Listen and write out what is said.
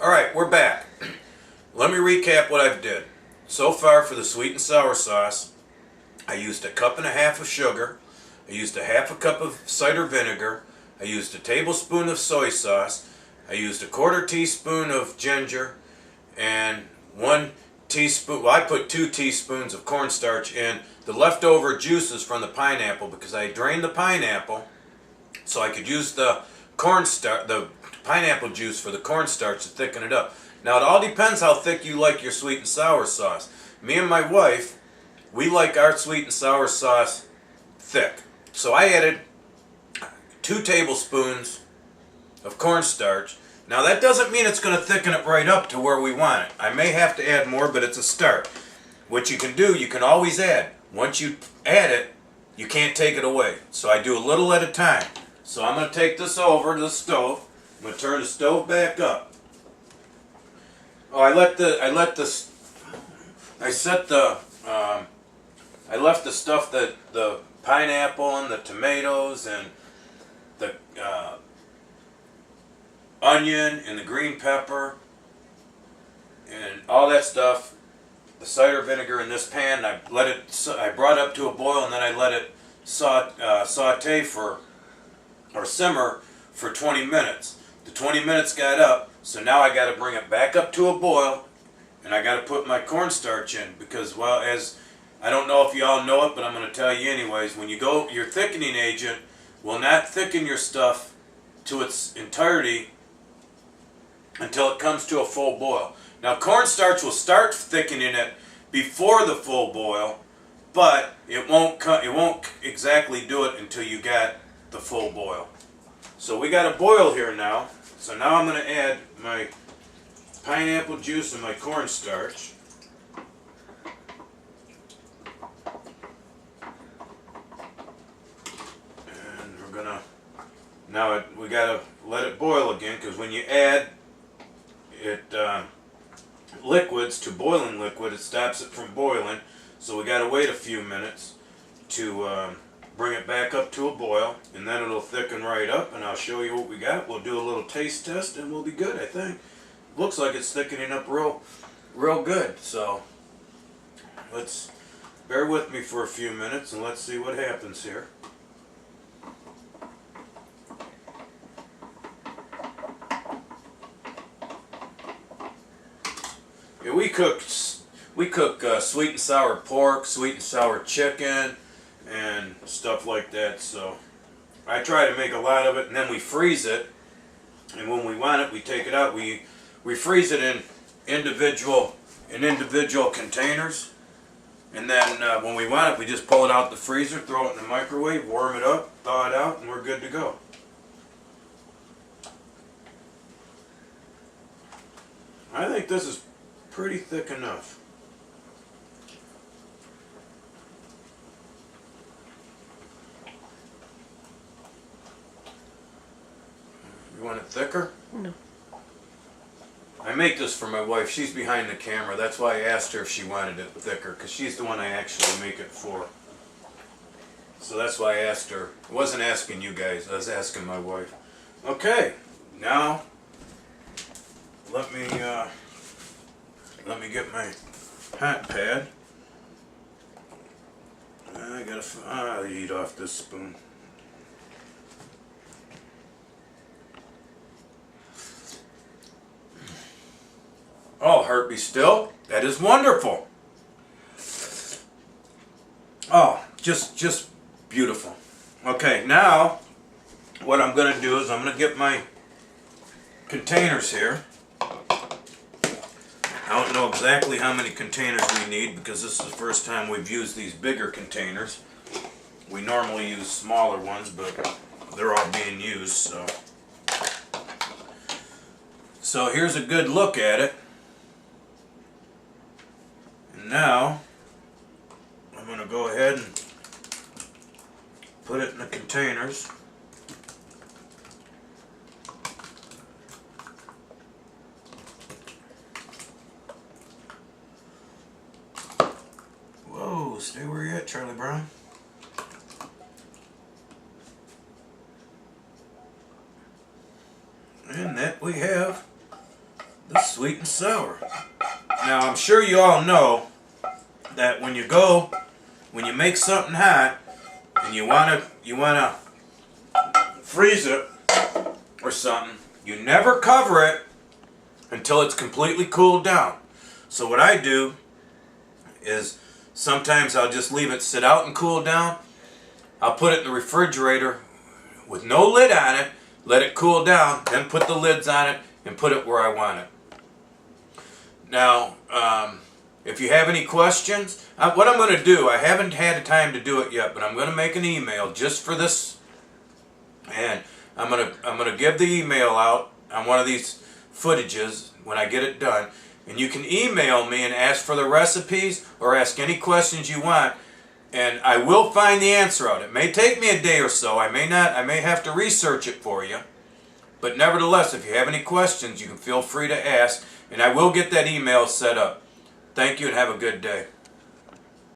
Alright, we're back. Let me recap what I've did. So far for the sweet and sour sauce, I used 1.5 cups of sugar, I used 1/2 cup of cider vinegar, I used a tablespoon of soy sauce, I used 1/4 teaspoon of ginger, and 1 teaspoon, well I put 2 teaspoons of cornstarch in the leftover juices from the pineapple because I drained the pineapple so I could use the pineapple juice for the cornstarch to thicken it up. Now it all depends how thick you like your sweet and sour sauce. Me and my wife, we like our sweet and sour sauce thick. So I added 2 tablespoons of cornstarch. Now that doesn't mean it's going to thicken it right up to where we want it. I may have to add more, but it's a start. What you can do, you can always add. Once you add it, you can't take it away. So I do a little at a time. So I'm going to take this over to the stove. I'm going to turn the stove back up. Oh, I left the stuff that the pineapple and the tomatoes and the onion and the green pepper and all that stuff, the cider vinegar in this pan. I brought it up to a boil and then I let it saute or simmer for 20 minutes. The 20 minutes got up, so now I got to bring it back up to a boil, and I got to put my cornstarch in because, well, as I don't know if you all know it, but I'm going to tell you anyways. When you go, your thickening agent will not thicken your stuff to its entirety until it comes to a full boil. Now, cornstarch will start thickening it before the full boil, but it won't exactly do it until you got the full boil. So we got a boil here now. So now I'm going to add my pineapple juice and my cornstarch. And we're going to, now we got to let it boil again, because when you add liquids to boiling liquid, it stops it from boiling. So we got to wait a few minutes to bring it back up to a boil, and then it'll thicken right up, and I'll show you what we got. We'll do a little taste test and we'll be good, I think. Looks like it's thickening up real good. So let's bear with me for a few minutes and let's see what happens here. Yeah, we cook sweet and sour pork, sweet and sour chicken, and stuff like that. So I try to make a lot of it, and then we freeze it, and when we want it we take it out. We freeze it in individual containers, and then when we want it we just pull it out the freezer, throw it in the microwave, warm it up, thaw it out, and we're good to go. I think this is pretty thick enough. You want it thicker? No. I make this for my wife. She's behind the camera. That's why I asked her if she wanted it thicker, because she's the one I actually make it for. So that's why I asked her. I wasn't asking you guys. I was asking my wife. Okay. Now, let me get my hot pad. I'll eat off this spoon. Oh, heart be still. That is wonderful. Oh, just beautiful. Okay, now what I'm going to do is I'm going to get my containers here. I don't know exactly how many containers we need because this is the first time we've used these bigger containers. We normally use smaller ones, but they're all being used, so here's a good look at it. And now I'm going to go ahead and put it in the containers. Whoa, stay where you're at, Charlie Brown. And that we have This is sweet and sour. Now I'm sure you all know that when you make something hot and you wanna freeze it or something, you never cover it until it's completely cooled down. So what I do is sometimes I'll just leave it sit out and cool down. I'll put it in the refrigerator with no lid on it, let it cool down, then put the lids on it and put it where I want it. Now, if you have any questions, what I'm going to do, I haven't had time to do it yet, but I'm going to make an email just for this, and I'm going to give the email out on one of these footages when I get it done, and you can email me and ask for the recipes or ask any questions you want, and I will find the answer out. It may take me a day or so. I may have to research it for you, but nevertheless, if you have any questions, you can feel free to ask, and I will get that email set up. Thank you and have a good day.